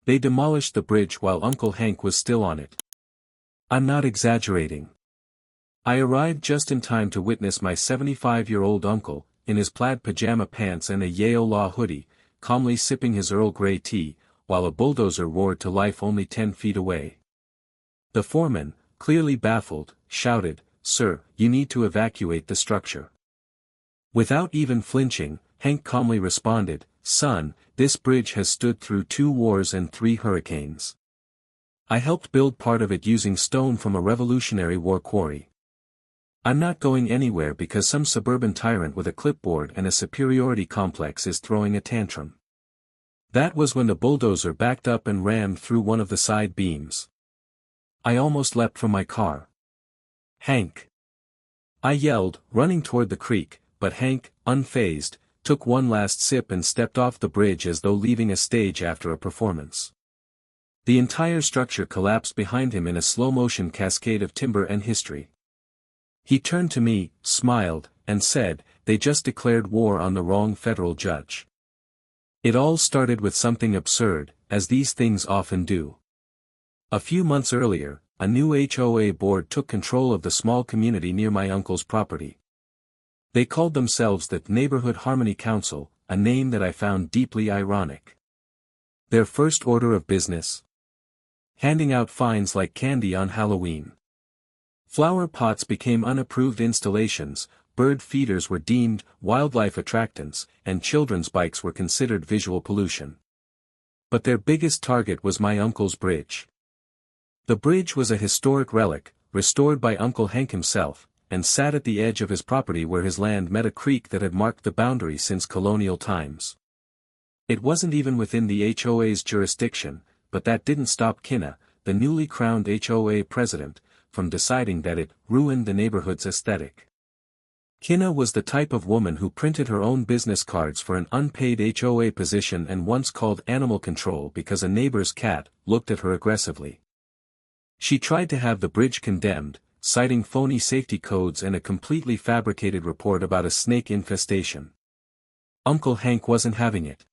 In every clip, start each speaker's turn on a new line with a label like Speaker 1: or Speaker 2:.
Speaker 1: They demolished the bridge while Uncle Hank was still on it. I'm not exaggerating. I arrived just in time to witness my 75-year-old uncle, in his plaid pajama pants and a Yale Law hoodie, calmly sipping his Earl Grey tea, while a bulldozer roared to life only 10 feet away. The foreman, clearly baffled, shouted, "Sir, you need to evacuate the structure." Without even flinching, Hank calmly responded, "Son, this bridge has stood through 2 wars and 3 hurricanes. I helped build part of it using stone from a Revolutionary War quarry. I'm not going anywhere because some suburban tyrant with a clipboard and a superiority complex is throwing a tantrum." That was when the bulldozer backed up and rammed through one of the side beams. I almost leapt from my car. "Hank!" I yelled, running toward the creek, but Hank, unfazed, took one last sip and stepped off the bridge as though leaving a stage after a performance. The entire structure collapsed behind him in a slow-motion cascade of timber and history. He turned to me, smiled, and said, "They just declared war on the wrong federal judge." It all started with something absurd, as these things often do. A few months earlier, a new HOA board took control of the small community near my uncle's property. They called themselves the Neighborhood Harmony Council, a name that I found deeply ironic. Their first order of business? Handing out fines like candy on Halloween. Flower pots became unapproved installations, bird feeders were deemed wildlife attractants, and children's bikes were considered visual pollution. But their biggest target was my uncle's bridge. The bridge was a historic relic, restored by Uncle Hank himself, and sat at the edge of his property where his land met a creek that had marked the boundary since colonial times. It wasn't even within the HOA's jurisdiction, but that didn't stop Kinna, the newly crowned HOA president, from deciding that it ruined the neighborhood's aesthetic. Kinna was the type of woman who printed her own business cards for an unpaid HOA position and once called animal control because a neighbor's cat looked at her aggressively. She tried to have the bridge condemned, citing phony safety codes and a completely fabricated report about a snake infestation. Uncle Hank wasn't having it.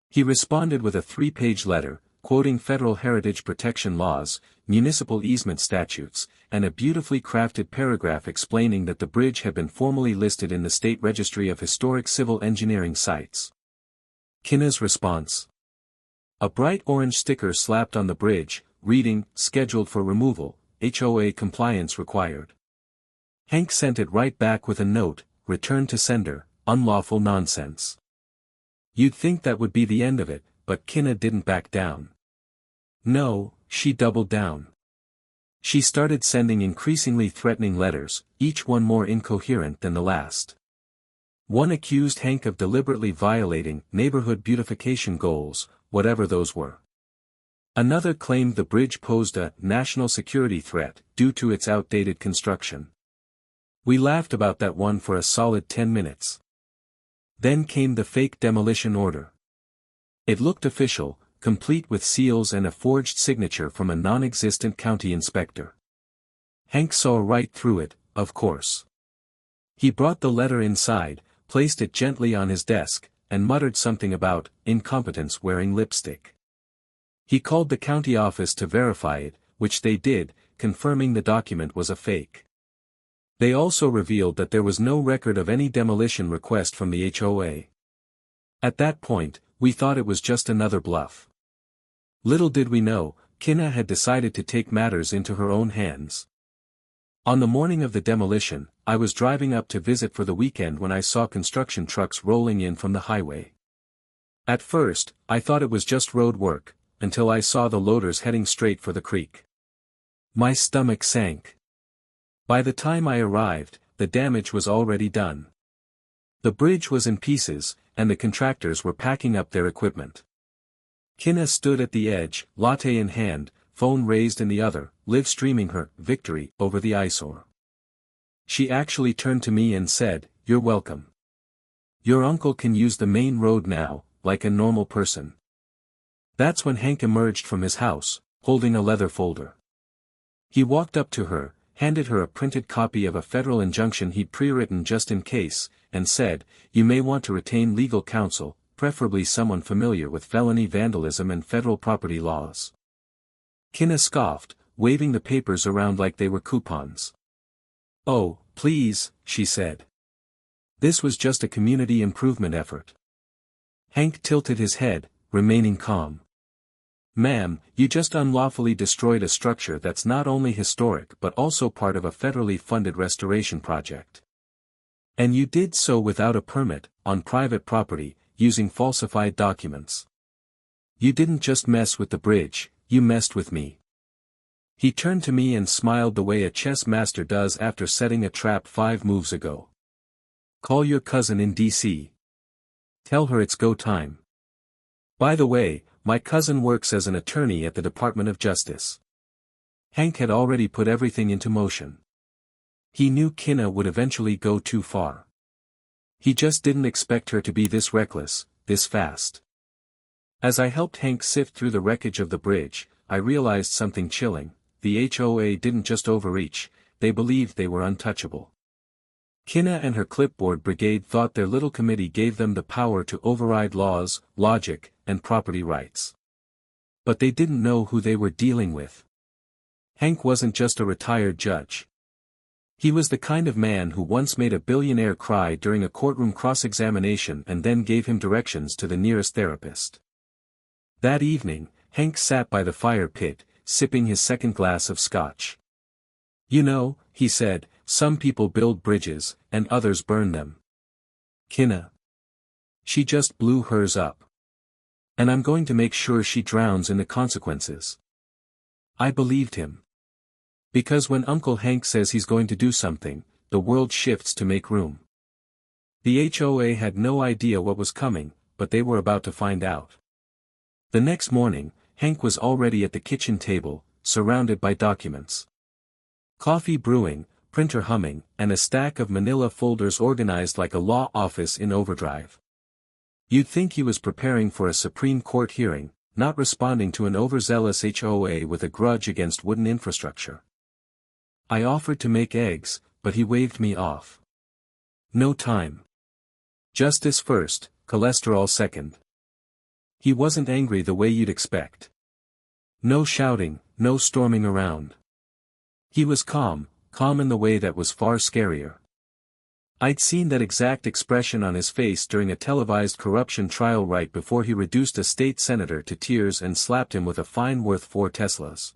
Speaker 1: He responded with a 3-page letter, quoting federal heritage protection laws, municipal easement statutes, and a beautifully crafted paragraph explaining that the bridge had been formally listed in the State Registry of Historic Civil Engineering Sites. Kinna's response? A bright orange sticker slapped on the bridge, reading, "Scheduled for removal, HOA compliance required." Hank sent it right back with a note, "Return to sender, unlawful nonsense." You'd think that would be the end of it, but Kinna didn't back down. No, she doubled down. She started sending increasingly threatening letters, each one more incoherent than the last. One accused Hank of deliberately violating neighborhood beautification goals, whatever those were. Another claimed the bridge posed a national security threat due to its outdated construction. We laughed about that one for a solid 10 minutes. Then came the fake demolition order. It looked official, complete with seals and a forged signature from a non-existent county inspector. Hank saw right through it, of course. He brought the letter inside, placed it gently on his desk, and muttered something about incompetence wearing lipstick. He called the county office to verify it, which they did, confirming the document was a fake. They also revealed that there was no record of any demolition request from the HOA. At that point, we thought it was just another bluff. Little did we know, Kinna had decided to take matters into her own hands. On the morning of the demolition, I was driving up to visit for the weekend when I saw construction trucks rolling in from the highway. At first, I thought it was just road work, until I saw the loaders heading straight for the creek. My stomach sank. By the time I arrived, the damage was already done. The bridge was in pieces, and the contractors were packing up their equipment. Kinna stood at the edge, latte in hand, phone raised in the other, live streaming her victory over the eyesore. She actually turned to me and said, "You're welcome. Your uncle can use the main road now, like a normal person." That's when Hank emerged from his house, holding a leather folder. He walked up to her, handed her a printed copy of a federal injunction he'd pre-written just in case, and said, "You may want to retain legal counsel, preferably someone familiar with felony vandalism and federal property laws. Kinna scoffed, waving the papers around like they were coupons. "Oh, please," she said. This was just a community improvement effort. Hank tilted his head, remaining calm. "Ma'am, you just unlawfully destroyed a structure that's not only historic but also part of a federally funded restoration project. And you did so without a permit, on private property, using falsified documents. You didn't just mess with the bridge, you messed with me." He turned to me and smiled the way a chess master does after setting a trap 5 moves ago. "Call your cousin in D.C. Tell her it's go time. By the way, my cousin works as an attorney at the Department of Justice." Hank had already put everything into motion. He knew Kinna would eventually go too far. He just didn't expect her to be this reckless, this fast. As I helped Hank sift through the wreckage of the bridge, I realized something chilling. The HOA didn't just overreach, they believed they were untouchable. Kinna and her clipboard brigade thought their little committee gave them the power to override laws, logic, and property rights. But they didn't know who they were dealing with. Hank wasn't just a retired judge. He was the kind of man who once made a billionaire cry during a courtroom cross-examination and then gave him directions to the nearest therapist. That evening, Hank sat by the fire pit, sipping his second glass of scotch. "You know," he said, "some people build bridges, and others burn them. Kinna. She just blew hers up. And I'm going to make sure she drowns in the consequences." I believed him. Because when Uncle Hank says he's going to do something, the world shifts to make room. The HOA had no idea what was coming, but they were about to find out. The next morning, Hank was already at the kitchen table, surrounded by documents. Coffee brewing, printer humming, and a stack of manila folders organized like a law office in overdrive. You'd think he was preparing for a Supreme Court hearing, not responding to an overzealous HOA with a grudge against wooden infrastructure. I offered to make eggs, but he waved me off. "No time. Justice first, cholesterol second." He wasn't angry the way you'd expect. No shouting, no storming around. He was calm in the way that was far scarier. I'd seen that exact expression on his face during a televised corruption trial right before he reduced a state senator to tears and slapped him with a fine worth 4 Teslas.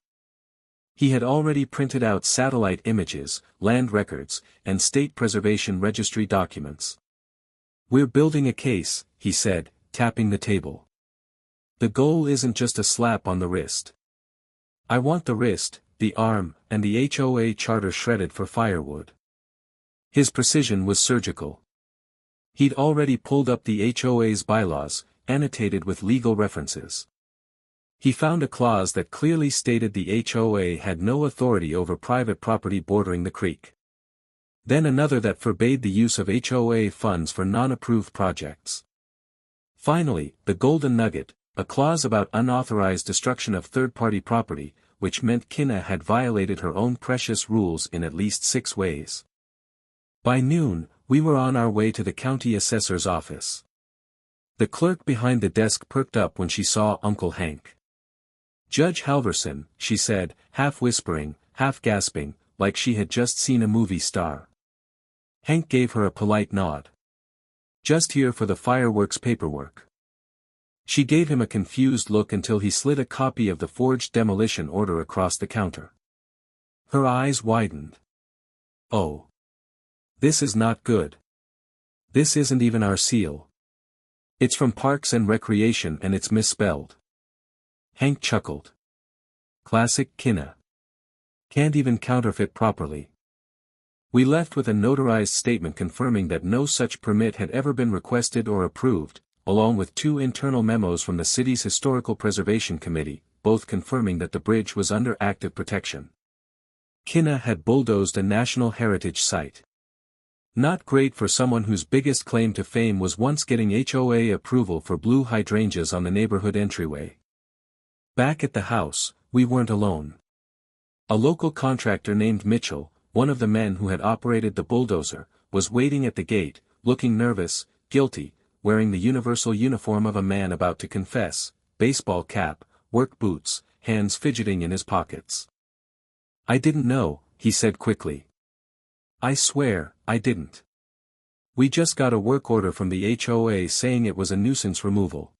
Speaker 1: He had already printed out satellite images, land records, and state preservation registry documents. "We're building a case," he said, tapping the table. "The goal isn't just a slap on the wrist. I want the wrist, the arm, and the HOA charter shredded for firewood." His precision was surgical. He'd already pulled up the HOA's bylaws, annotated with legal references. He found a clause that clearly stated the HOA had no authority over private property bordering the creek. Then another that forbade the use of HOA funds for non-approved projects. Finally, the golden nugget, a clause about unauthorized destruction of third-party property, which meant Kinna had violated her own precious rules in at least 6 ways. By noon, we were on our way to the county assessor's office. The clerk behind the desk perked up when she saw Uncle Hank. "Judge Halverson," she said, half whispering, half gasping, like she had just seen a movie star. Hank gave her a polite nod. "Just here for the fireworks paperwork." She gave him a confused look until he slid a copy of the forged demolition order across the counter. Her eyes widened. "Oh. This is not good. This isn't even our seal. It's from Parks and Recreation and it's misspelled." Hank chuckled. Classic Kinna. Can't even counterfeit properly. We left with a notarized statement confirming that no such permit had ever been requested or approved, along with 2 internal memos from the city's Historical Preservation Committee, both confirming that the bridge was under active protection. Kinna had bulldozed a National Heritage Site. Not great for someone whose biggest claim to fame was once getting HOA approval for blue hydrangeas on the neighborhood entryway. Back at the house, we weren't alone. A local contractor named Mitchell, one of the men who had operated the bulldozer, was waiting at the gate, looking nervous, guilty, wearing the universal uniform of a man about to confess, baseball cap, work boots, hands fidgeting in his pockets. "I didn't know," he said quickly. "I swear, I didn't. We just got a work order from the HOA saying it was a nuisance removal.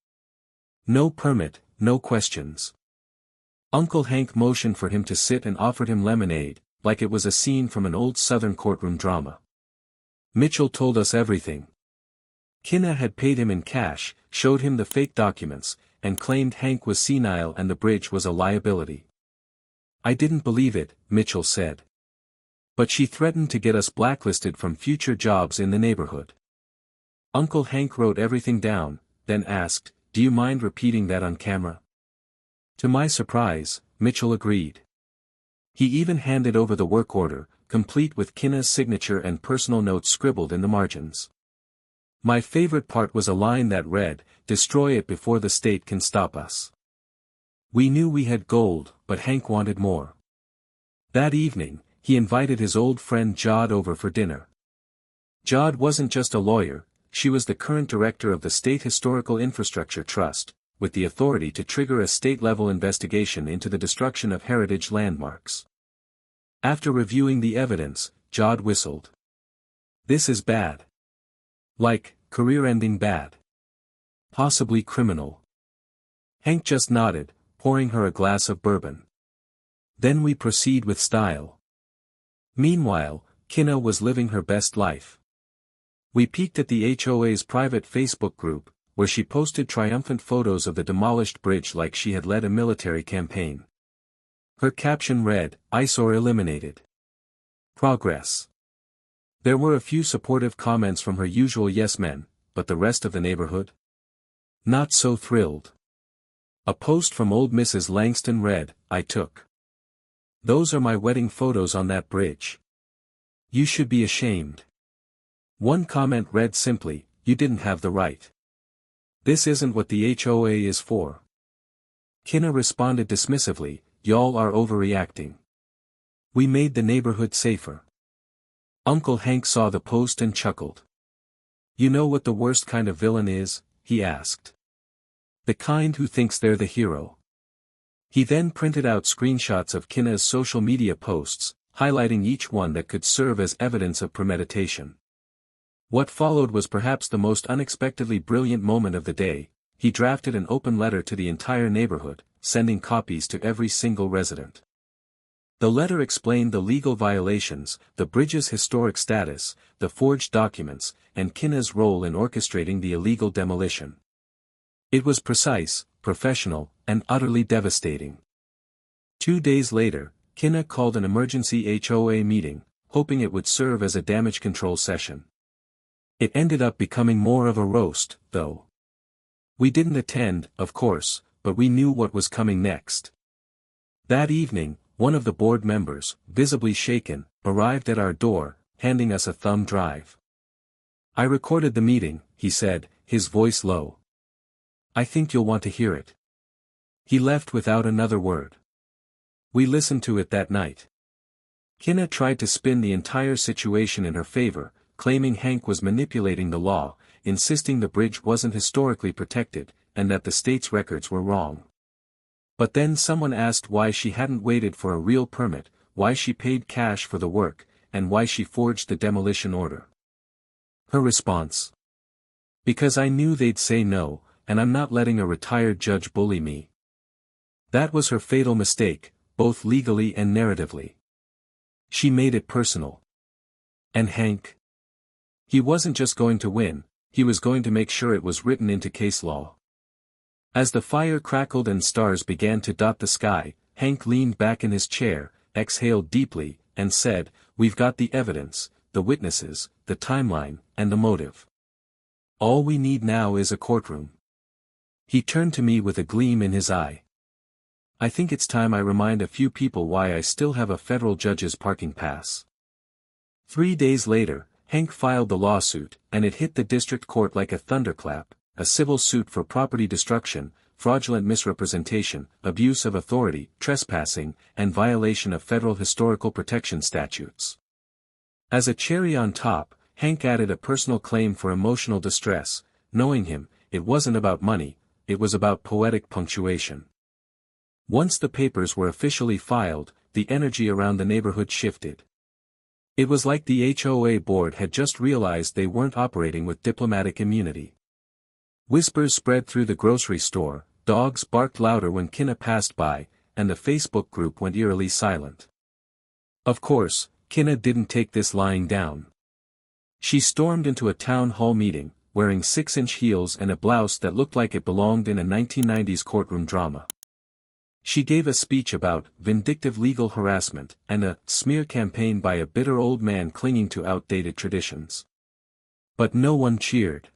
Speaker 1: No permit, no questions." Uncle Hank motioned for him to sit and offered him lemonade, like it was a scene from an old Southern courtroom drama. "Mitchell told us everything. Kinna had paid him in cash, showed him the fake documents, and claimed Hank was senile and the bridge was a liability." "I didn't believe it," Mitchell said. "But she threatened to get us blacklisted from future jobs in the neighborhood." Uncle Hank wrote everything down, then asked, "Do you mind repeating that on camera?" To my surprise, Mitchell agreed. He even handed over the work order, complete with Kinna's signature and personal notes scribbled in the margins. My favorite part was a line that read, "Destroy it before the state can stop us." We knew we had gold, but Hank wanted more. That evening, he invited his old friend Jod over for dinner. Jod wasn't just a lawyer, she was the current director of the State Historical Infrastructure Trust, with the authority to trigger a state-level investigation into the destruction of heritage landmarks. After reviewing the evidence, Jod whistled. "This is bad. Like, career-ending bad. Possibly criminal." Hank just nodded, pouring her a glass of bourbon. "Then we proceed with style." Meanwhile, Kinna was living her best life. We peeked at the HOA's private Facebook group, where she posted triumphant photos of the demolished bridge like she had led a military campaign. Her caption read, "Eyesore eliminated. Progress." There were a few supportive comments from her usual yes-men, but the rest of the neighborhood? Not so thrilled. A post from old Mrs. Langston read, "I took. Those are my wedding photos on that bridge. You should be ashamed." One comment read simply, "You didn't have the right. This isn't what the HOA is for." Kinna responded dismissively, "Y'all are overreacting. We made the neighborhood safer." Uncle Hank saw the post and chuckled. "You know what the worst kind of villain is?" he asked. "The kind who thinks they're the hero." He then printed out screenshots of Kinna's social media posts, highlighting each one that could serve as evidence of premeditation. What followed was perhaps the most unexpectedly brilliant moment of the day. He drafted an open letter to the entire neighborhood, sending copies to every single resident. The letter explained the legal violations, the bridge's historic status, the forged documents, and Kinna's role in orchestrating the illegal demolition. It was precise, professional, and utterly devastating. 2 days later, Kinna called an emergency HOA meeting, hoping it would serve as a damage control session. It ended up becoming more of a roast, though. We didn't attend, of course, but we knew what was coming next. That evening, one of the board members, visibly shaken, arrived at our door, handing us a thumb drive. "I recorded the meeting," he said, his voice low. "I think you'll want to hear it." He left without another word. We listened to it that night. Kinna tried to spin the entire situation in her favor, claiming Hank was manipulating the law, insisting the bridge wasn't historically protected, and that the state's records were wrong. But then someone asked why she hadn't waited for a real permit, why she paid cash for the work, and why she forged the demolition order. Her response? "Because I knew they'd say no, and I'm not letting a retired judge bully me." That was her fatal mistake, both legally and narratively. She made it personal. And Hank? He wasn't just going to win, he was going to make sure it was written into case law. As the fire crackled and stars began to dot the sky, Hank leaned back in his chair, exhaled deeply, and said, "We've got the evidence, the witnesses, the timeline, and the motive. All we need now is a courtroom." He turned to me with a gleam in his eye. "I think it's time I remind a few people why I still have a federal judge's parking pass." 3 days later, Hank filed the lawsuit, and it hit the district court like a thunderclap, a civil suit for property destruction, fraudulent misrepresentation, abuse of authority, trespassing, and violation of federal historical protection statutes. As a cherry on top, Hank added a personal claim for emotional distress, knowing him, it wasn't about money, it was about poetic punctuation. Once the papers were officially filed, the energy around the neighborhood shifted. It was like the HOA board had just realized they weren't operating with diplomatic immunity. Whispers spread through the grocery store, dogs barked louder when Kinna passed by, and the Facebook group went eerily silent. Of course, Kinna didn't take this lying down. She stormed into a town hall meeting, wearing 6-inch heels and a blouse that looked like it belonged in a 1990s courtroom drama. She gave a speech about vindictive legal harassment and a smear campaign by a bitter old man clinging to outdated traditions. But no one cheered.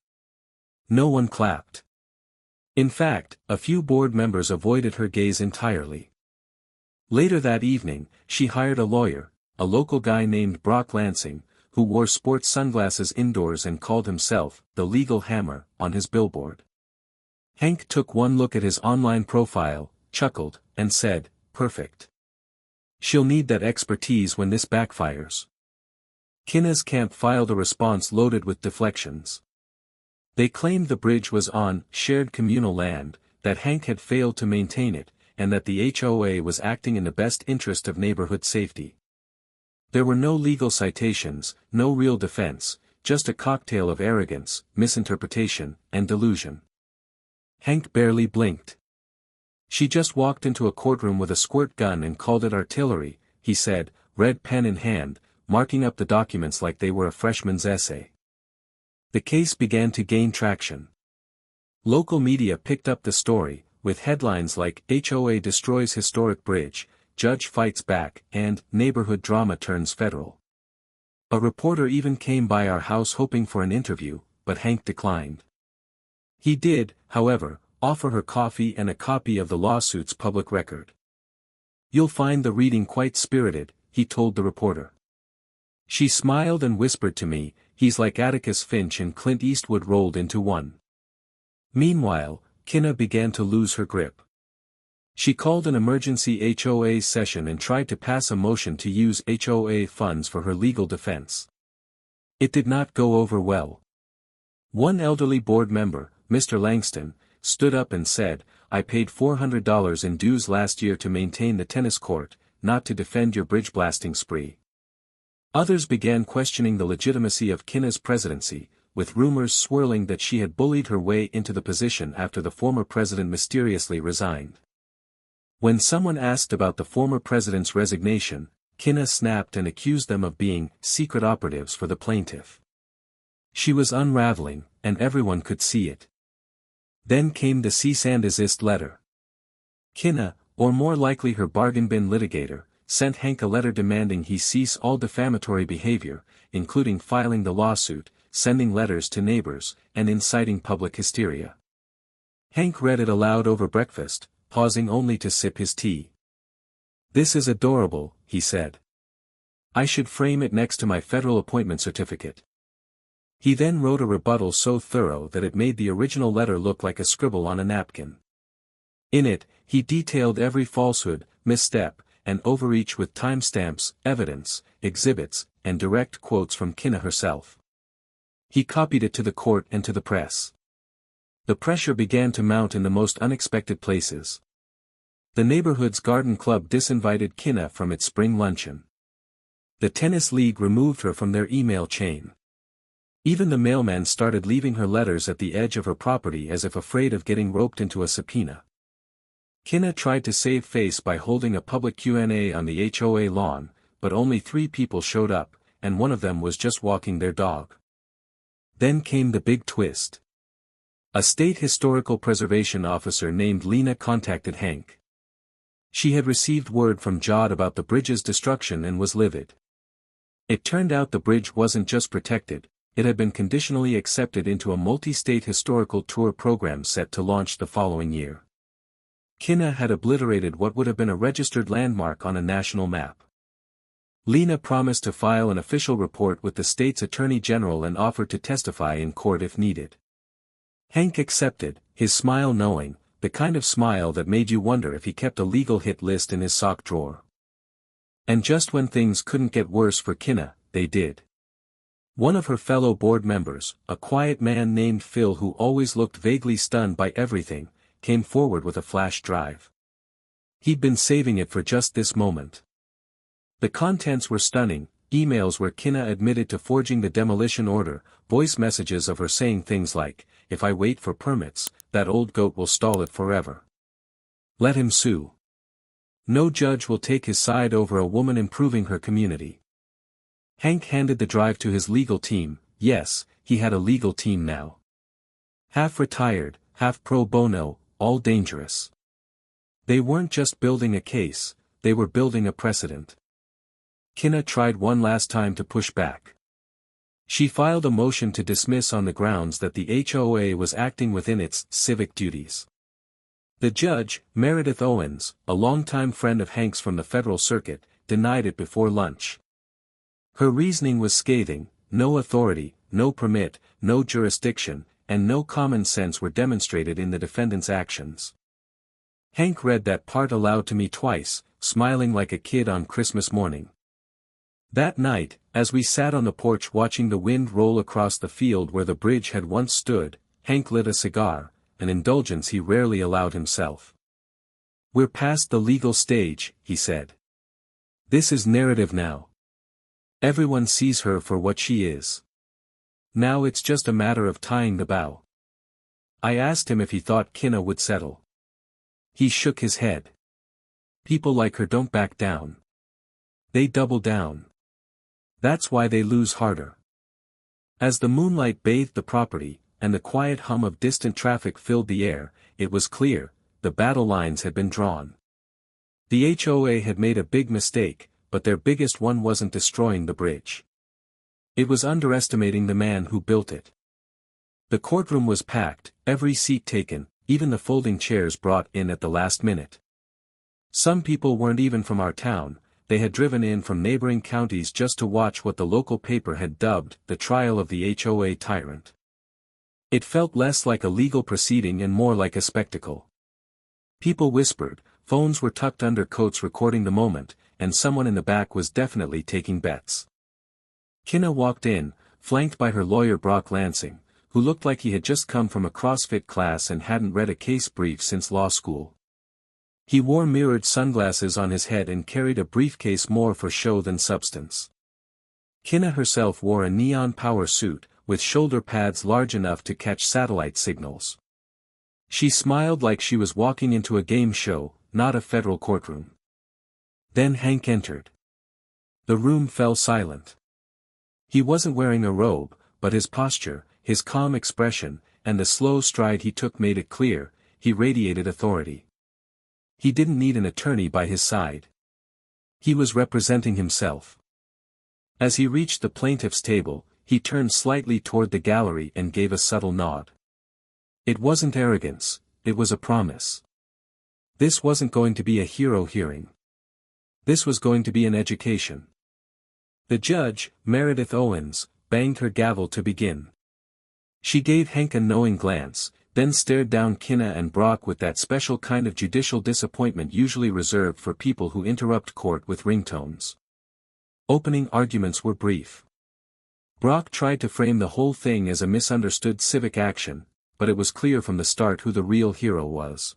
Speaker 1: No one clapped. In fact, a few board members avoided her gaze entirely. Later that evening, she hired a lawyer, a local guy named Brock Lansing, who wore sports sunglasses indoors and called himself the Legal Hammer on his billboard. Hank took one look at his online profile, chuckled, and said, "Perfect. She'll need that expertise when this backfires." Kinna's camp filed a response loaded with deflections. They claimed the bridge was on shared communal land, that Hank had failed to maintain it, and that the HOA was acting in the best interest of neighborhood safety. There were no legal citations, no real defense, just a cocktail of arrogance, misinterpretation, and delusion. Hank barely blinked. "She just walked into a courtroom with a squirt gun and called it artillery," he said, red pen in hand, marking up the documents like they were a freshman's essay. The case began to gain traction. Local media picked up the story, with headlines like "HOA destroys historic bridge, judge fights back," and "Neighborhood drama turns federal." A reporter even came by our house hoping for an interview, but Hank declined. He did, however, offer her coffee and a copy of the lawsuit's public record. "You'll find the reading quite spirited," he told the reporter. She smiled and whispered to me, "He's like Atticus Finch and Clint Eastwood rolled into one." Meanwhile, Kinna began to lose her grip. She called an emergency HOA session and tried to pass a motion to use HOA funds for her legal defense. It did not go over well. One elderly board member, Mr. Langston, stood up and said, "I paid $400 in dues last year to maintain the tennis court, not to defend your bridge blasting spree." Others began questioning the legitimacy of Kinna's presidency, with rumors swirling that she had bullied her way into the position after the former president mysteriously resigned. When someone asked about the former president's resignation, Kinna snapped and accused them of being secret operatives for the plaintiff. She was unraveling, and everyone could see it. Then came the cease and desist letter. Kinna, or more likely her bargain bin litigator, sent Hank a letter demanding he cease all defamatory behavior, including filing the lawsuit, sending letters to neighbors, and inciting public hysteria. Hank read it aloud over breakfast, pausing only to sip his tea. "This is adorable," he said. "I should frame it next to my federal appointment certificate." He then wrote a rebuttal so thorough that it made the original letter look like a scribble on a napkin. In it, he detailed every falsehood, misstep, and overreach with timestamps, evidence, exhibits, and direct quotes from Kinna herself. He copied it to the court and to the press. The pressure began to mount in the most unexpected places. The neighborhood's garden club disinvited Kinna from its spring luncheon. The tennis league removed her from their email chain. Even the mailman started leaving her letters at the edge of her property as if afraid of getting roped into a subpoena. Kinna tried to save face by holding a public Q&A on the HOA lawn, but only 3 people showed up, and one of them was just walking their dog. Then came the big twist. A state historical preservation officer named Lena contacted Hank. She had received word from Jod about the bridge's destruction and was livid. It turned out the bridge wasn't just protected, it had been conditionally accepted into a multi-state historical tour program set to launch the following year. Kinna had obliterated what would have been a registered landmark on a national map. Lena promised to file an official report with the state's attorney general and offered to testify in court if needed. Hank accepted, his smile knowing, the kind of smile that made you wonder if he kept a legal hit list in his sock drawer. And just when things couldn't get worse for Kinna, they did. One of her fellow board members, a quiet man named Phil who always looked vaguely stunned by everything, came forward with a flash drive. He'd been saving it for just this moment. The contents were stunning: emails where Kinna admitted to forging the demolition order, voice messages of her saying things like, "If I wait for permits, that old goat will stall it forever. Let him sue. No judge will take his side over a woman improving her community." Hank handed the drive to his legal team. Yes, he had a legal team now. Half retired, half pro bono, all dangerous. They weren't just building a case, they were building a precedent. Kinna tried one last time to push back. She filed a motion to dismiss on the grounds that the HOA was acting within its civic duties. The judge, Meredith Owens, a longtime friend of Hank's from the federal circuit, denied it before lunch. Her reasoning was scathing: no authority, no permit, no jurisdiction, and no common sense were demonstrated in the defendant's actions. Hank read that part aloud to me twice, smiling like a kid on Christmas morning. That night, as we sat on the porch watching the wind roll across the field where the bridge had once stood, Hank lit a cigar, an indulgence he rarely allowed himself. "We're past the legal stage," he said. "This is narrative now. Everyone sees her for what she is. Now it's just a matter of tying the bow." I asked him if he thought Kinna would settle. He shook his head. "People like her don't back down. They double down. That's why they lose harder." As the moonlight bathed the property, and the quiet hum of distant traffic filled the air, it was clear: the battle lines had been drawn. The HOA had made a big mistake, but their biggest one wasn't destroying the bridge. It was underestimating the man who built it. The courtroom was packed, every seat taken, even the folding chairs brought in at the last minute. Some people weren't even from our town, they had driven in from neighboring counties just to watch what the local paper had dubbed the trial of the HOA tyrant. It felt less like a legal proceeding and more like a spectacle. People whispered, phones were tucked under coats recording the moment, and someone in the back was definitely taking bets. Kinna walked in, flanked by her lawyer Brock Lansing, who looked like he had just come from a CrossFit class and hadn't read a case brief since law school. He wore mirrored sunglasses on his head and carried a briefcase more for show than substance. Kinna herself wore a neon power suit, with shoulder pads large enough to catch satellite signals. She smiled like she was walking into a game show, not a federal courtroom. Then Hank entered. The room fell silent. He wasn't wearing a robe, but his posture, his calm expression, and the slow stride he took made it clear: he radiated authority. He didn't need an attorney by his side. He was representing himself. As he reached the plaintiff's table, he turned slightly toward the gallery and gave a subtle nod. It wasn't arrogance, it was a promise. This wasn't going to be a hero hearing. This was going to be an education. The judge, Meredith Owens, banged her gavel to begin. She gave Hank a knowing glance, then stared down Kinna and Brock with that special kind of judicial disappointment usually reserved for people who interrupt court with ringtones. Opening arguments were brief. Brock tried to frame the whole thing as a misunderstood civic action, but it was clear from the start who the real hero was.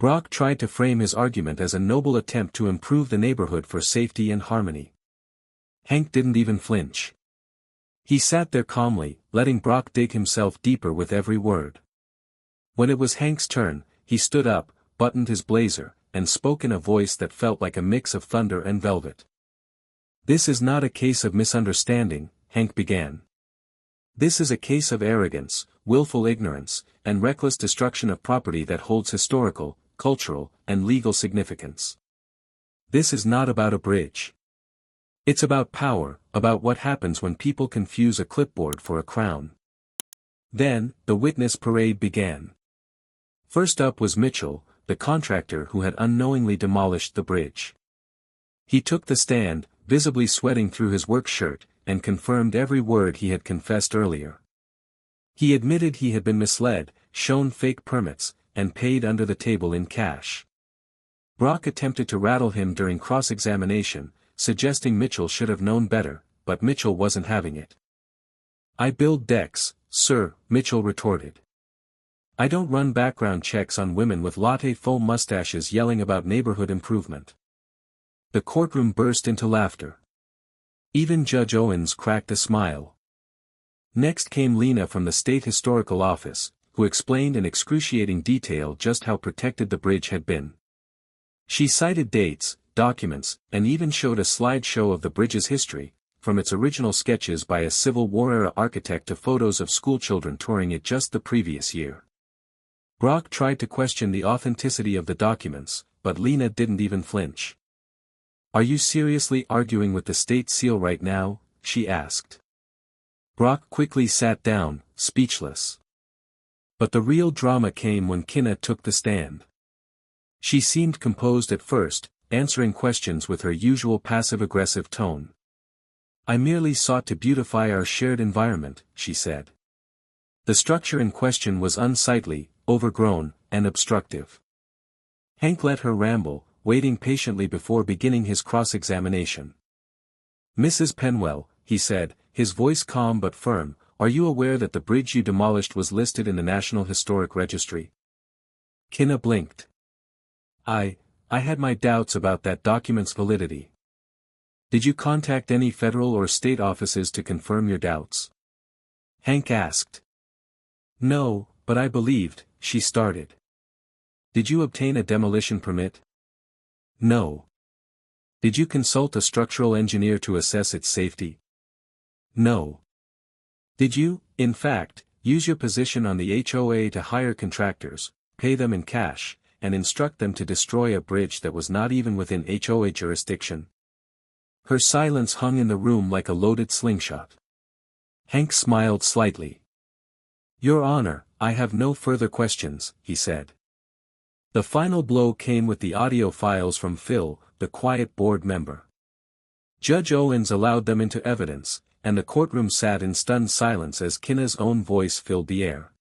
Speaker 1: Brock tried to frame his argument as a noble attempt to improve the neighborhood for safety and harmony. Hank didn't even flinch. He sat there calmly, letting Brock dig himself deeper with every word. When it was Hank's turn, he stood up, buttoned his blazer, and spoke in a voice that felt like a mix of thunder and velvet. "This is not a case of misunderstanding," Hank began. "This is a case of arrogance, willful ignorance, and reckless destruction of property that holds historical, cultural, and legal significance. This is not about a bridge. It's about power, about what happens when people confuse a clipboard for a crown." Then, the witness parade began. First up was Mitchell, the contractor who had unknowingly demolished the bridge. He took the stand, visibly sweating through his work shirt, and confirmed every word he had confessed earlier. He admitted he had been misled, shown fake permits, and paid under the table in cash. Brock attempted to rattle him during cross-examination, suggesting Mitchell should have known better, but Mitchell wasn't having it. I build decks, sir, Mitchell retorted. I don't run background checks on women with latte foam mustaches yelling about neighborhood improvement. The courtroom burst into laughter. Even Judge Owens cracked a smile. Next came Lena from the State Historical Office, who explained in excruciating detail just how protected the bridge had been. She cited dates, documents, and even showed a slideshow of the bridge's history, from its original sketches by a Civil War-era architect to photos of schoolchildren touring it just the previous year. Brock tried to question the authenticity of the documents, but Lena didn't even flinch. Are you seriously arguing with the state seal right now? She asked. Brock quickly sat down, speechless. But the real drama came when Kinna took the stand. She seemed composed at first, answering questions with her usual passive-aggressive tone. I merely sought to beautify our shared environment, she said. The structure in question was unsightly, overgrown, and obstructive. Hank let her ramble, waiting patiently before beginning his cross-examination. Mrs. Penwell, he said, his voice calm but firm, are you aware that the bridge you demolished was listed in the National Historic Registry? Kinna blinked. I had my doubts about that document's validity. Did you contact any federal or state offices to confirm your doubts? Hank asked. No, but I believed, she started. Did you obtain a demolition permit? No. Did you consult a structural engineer to assess its safety? No. Did you, in fact, use your position on the HOA to hire contractors, pay them in cash, and instruct them to destroy a bridge that was not even within HOA jurisdiction? Her silence hung in the room like a loaded slingshot. Hank smiled slightly. Your Honor, I have no further questions, he said. The final blow came with the audio files from Phil, the quiet board member. Judge Owens allowed them into evidence, and the courtroom sat in stunned silence as Kinna's own voice filled the air.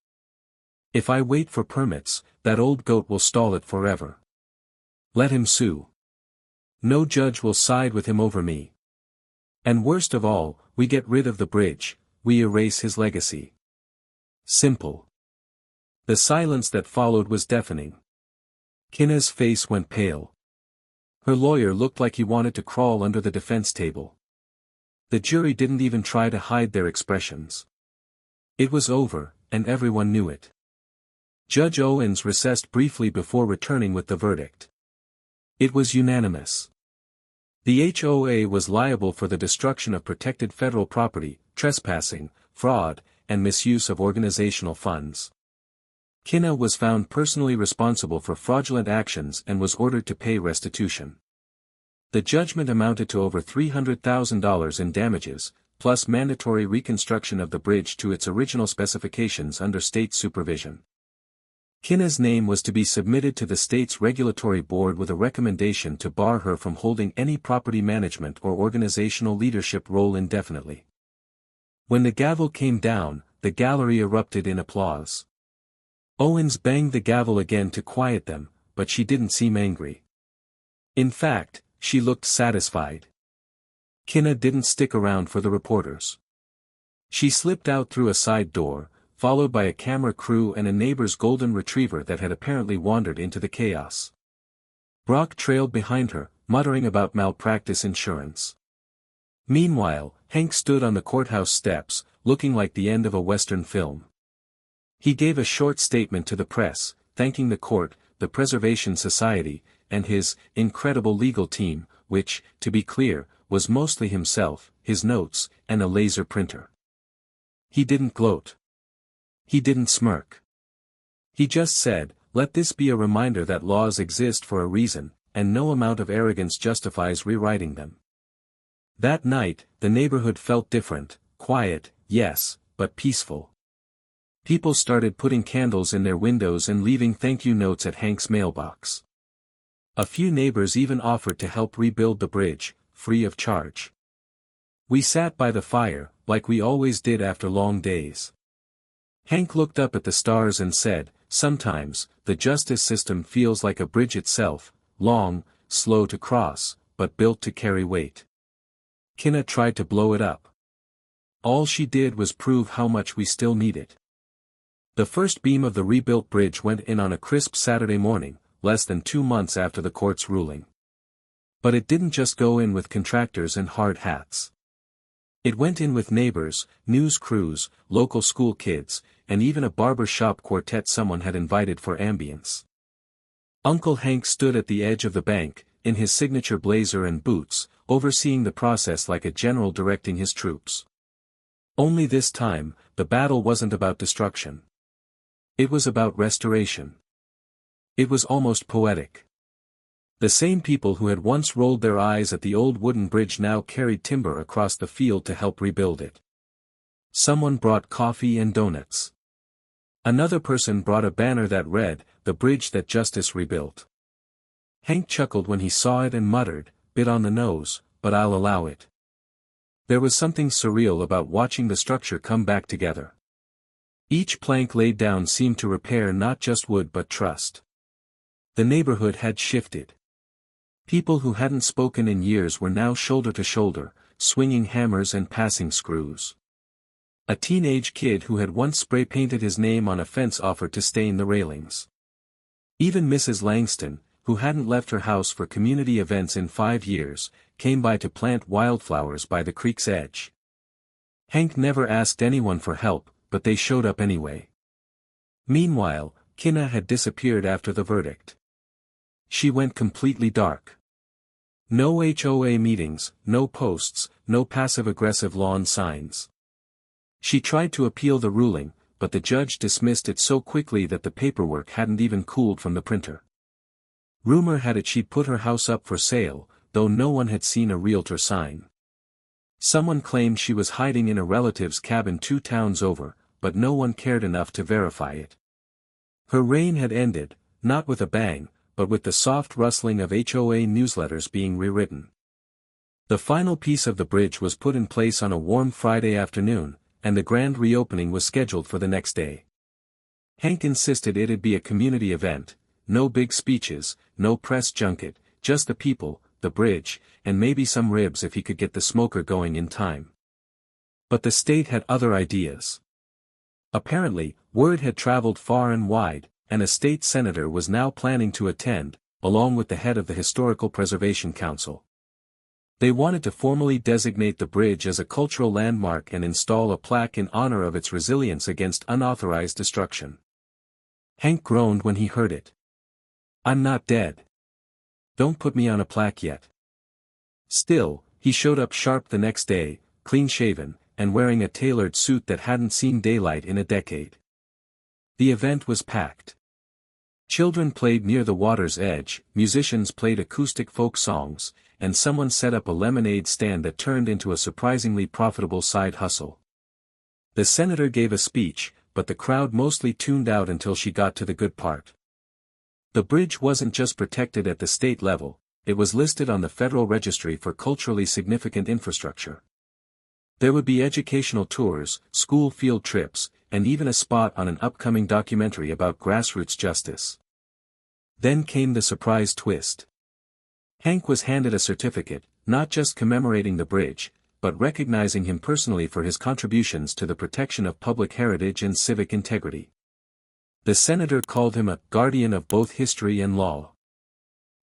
Speaker 1: If I wait for permits, that old goat will stall it forever. Let him sue. No judge will side with him over me. And worst of all, we get rid of the bridge, we erase his legacy. Simple. The silence that followed was deafening. Kinna's face went pale. Her lawyer looked like he wanted to crawl under the defense table. The jury didn't even try to hide their expressions. It was over, and everyone knew it. Judge Owens recessed briefly before returning with the verdict. It was unanimous. The HOA was liable for the destruction of protected federal property, trespassing, fraud, and misuse of organizational funds. Kinna was found personally responsible for fraudulent actions and was ordered to pay restitution. The judgment amounted to over $300,000 in damages, plus mandatory reconstruction of the bridge to its original specifications under state supervision. Kinna's name was to be submitted to the state's regulatory board with a recommendation to bar her from holding any property management or organizational leadership role indefinitely. When the gavel came down, the gallery erupted in applause. Owens banged the gavel again to quiet them, but she didn't seem angry. In fact, she looked satisfied. Kinna didn't stick around for the reporters. She slipped out through a side door, followed by a camera crew and a neighbor's golden retriever that had apparently wandered into the chaos. Brock trailed behind her, muttering about malpractice insurance. Meanwhile, Hank stood on the courthouse steps, looking like the end of a Western film. He gave a short statement to the press, thanking the court, the Preservation Society, and his incredible legal team, which, to be clear, was mostly himself, his notes, and a laser printer. He didn't gloat. He didn't smirk. He just said, let this be a reminder that laws exist for a reason, and no amount of arrogance justifies rewriting them. That night, the neighborhood felt different, quiet, yes, but peaceful. People started putting candles in their windows and leaving thank you notes at Hank's mailbox. A few neighbors even offered to help rebuild the bridge, free of charge. We sat by the fire, like we always did after long days. Hank looked up at the stars and said, sometimes, the justice system feels like a bridge itself, long, slow to cross, but built to carry weight. Kinna tried to blow it up. All she did was prove how much we still need it. The first beam of the rebuilt bridge went in on a crisp Saturday morning, less than 2 months after the court's ruling. But it didn't just go in with contractors and hard hats. It went in with neighbors, news crews, local school kids, and even a barber shop quartet someone had invited for ambience. Uncle Hank stood at the edge of the bank, in his signature blazer and boots, overseeing the process like a general directing his troops. Only this time, the battle wasn't about destruction. It was about restoration. It was almost poetic. The same people who had once rolled their eyes at the old wooden bridge now carried timber across the field to help rebuild it. Someone brought coffee and donuts. Another person brought a banner that read, "The bridge that justice rebuilt." Hank chuckled when he saw it and muttered, "Bit on the nose, but I'll allow it." There was something surreal about watching the structure come back together. Each plank laid down seemed to repair not just wood but trust. The neighborhood had shifted. People who hadn't spoken in years were now shoulder to shoulder, swinging hammers and passing screws. A teenage kid who had once spray-painted his name on a fence offered to stain the railings. Even Mrs. Langston, who hadn't left her house for community events in 5 years, came by to plant wildflowers by the creek's edge. Hank never asked anyone for help, but they showed up anyway. Meanwhile, Kinna had disappeared after the verdict. She went completely dark. No HOA meetings, no posts, no passive-aggressive lawn signs. She tried to appeal the ruling, but the judge dismissed it so quickly that the paperwork hadn't even cooled from the printer. Rumor had it she'd put her house up for sale, though no one had seen a realtor sign. Someone claimed she was hiding in a relative's cabin 2 towns over, but no one cared enough to verify it. Her reign had ended, not with a bang, but with the soft rustling of HOA newsletters being rewritten. The final piece of the bridge was put in place on a warm Friday afternoon, and the grand reopening was scheduled for the next day. Hank insisted it'd be a community event, no big speeches, no press junket, just the people, the bridge, and maybe some ribs if he could get the smoker going in time. But the state had other ideas. Apparently, word had traveled far and wide, and a state senator was now planning to attend, along with the head of the Historical Preservation Council. They wanted to formally designate the bridge as a cultural landmark and install a plaque in honor of its resilience against unauthorized destruction. Hank groaned when he heard it. "I'm not dead. Don't put me on a plaque yet." Still, he showed up sharp the next day, clean-shaven, and wearing a tailored suit that hadn't seen daylight in a decade. The event was packed. Children played near the water's edge, musicians played acoustic folk songs, and someone set up a lemonade stand that turned into a surprisingly profitable side hustle. The senator gave a speech, but the crowd mostly tuned out until she got to the good part. The bridge wasn't just protected at the state level, it was listed on the Federal Registry for culturally significant infrastructure. There would be educational tours, school field trips, and even a spot on an upcoming documentary about grassroots justice. Then came the surprise twist. Hank was handed a certificate, not just commemorating the bridge, but recognizing him personally for his contributions to the protection of public heritage and civic integrity. The senator called him a guardian of both history and law.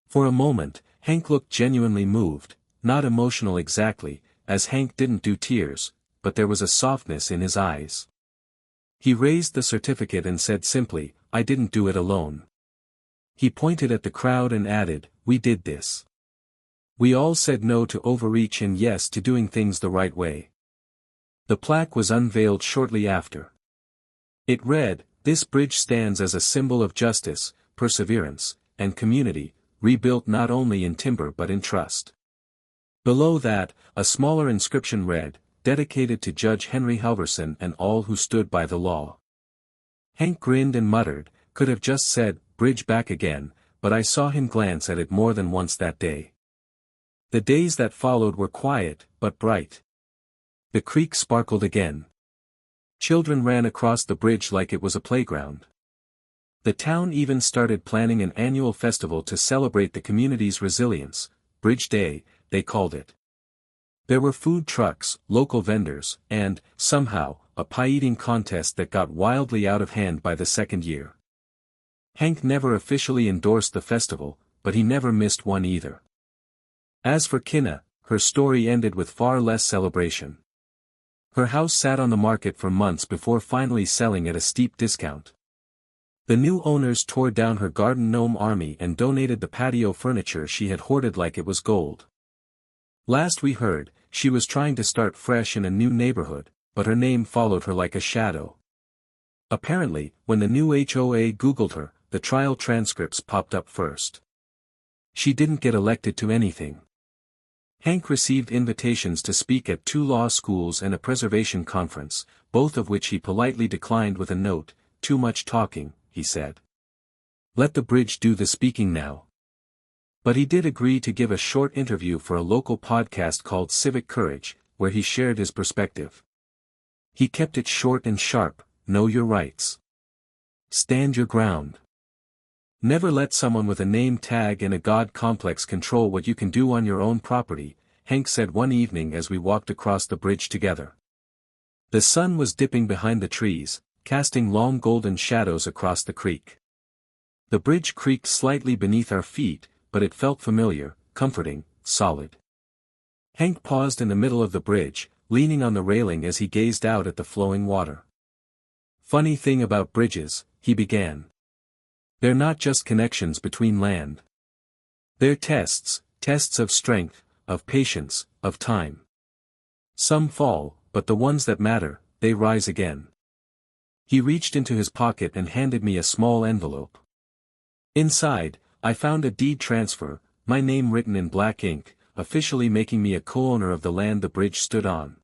Speaker 1: For a moment, Hank looked genuinely moved, not emotional exactly, as Hank didn't do tears, but there was a softness in his eyes. He raised the certificate and said simply, "I didn't do it alone." He pointed at the crowd and added, "We did this. We all said no to overreach and yes to doing things the right way." The plaque was unveiled shortly after. It read, "This bridge stands as a symbol of justice, perseverance, and community, rebuilt not only in timber but in trust." Below that, a smaller inscription read, "Dedicated to Judge Henry Halverson and all who stood by the law." Hank grinned and muttered, "Could have just said, 'Bridge back again,' but I saw him glance at it more than once that day." The days that followed were quiet, but bright. The creek sparkled again. Children ran across the bridge like it was a playground. The town even started planning an annual festival to celebrate the community's resilience, Bridge Day, they called it. There were food trucks, local vendors, and, somehow, a pie-eating contest that got wildly out of hand by the second year. Hank never officially endorsed the festival, but he never missed one either. As for Kinna, her story ended with far less celebration. Her house sat on the market for months before finally selling at a steep discount. The new owners tore down her garden gnome army and donated the patio furniture she had hoarded like it was gold. Last we heard, she was trying to start fresh in a new neighborhood, but her name followed her like a shadow. Apparently, when the new HOA Googled her, the trial transcripts popped up first. She didn't get elected to anything. Hank received invitations to speak at 2 law schools and a preservation conference, both of which he politely declined with a note, "Too much talking," he said. "Let the bridge do the speaking now." But he did agree to give a short interview for a local podcast called Civic Courage, where he shared his perspective. He kept it short and sharp: know your rights. Stand your ground. Never let someone with a name tag and a God complex control what you can do on your own property, Hank said one evening as we walked across the bridge together. The sun was dipping behind the trees, casting long golden shadows across the creek. The bridge creaked slightly beneath our feet, but it felt familiar, comforting, solid. Hank paused in the middle of the bridge, leaning on the railing as he gazed out at the flowing water. "Funny thing about bridges," he began. "They're not just connections between land. They're tests of strength, of patience, of time. Some fall, but the ones that matter, they rise again." He reached into his pocket and handed me a small envelope. Inside, I found a deed transfer, my name written in black ink, officially making me a co-owner of the land the bridge stood on.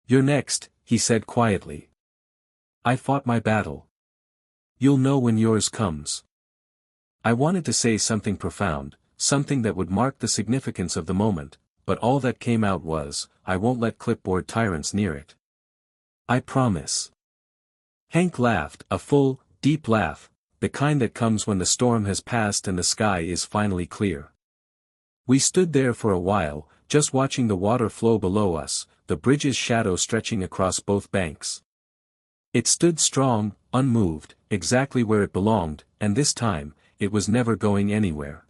Speaker 1: "You're next," he said quietly. "I fought my battle. You'll know when yours comes." I wanted to say something profound, something that would mark the significance of the moment, but all that came out was, "I won't let clipboard tyrants near it. I promise." Hank laughed, a full, deep laugh, the kind that comes when the storm has passed and the sky is finally clear. We stood there for a while, just watching the water flow below us, the bridge's shadow stretching across both banks. It stood strong, unmoved, exactly where it belonged, and this time, it was never going anywhere.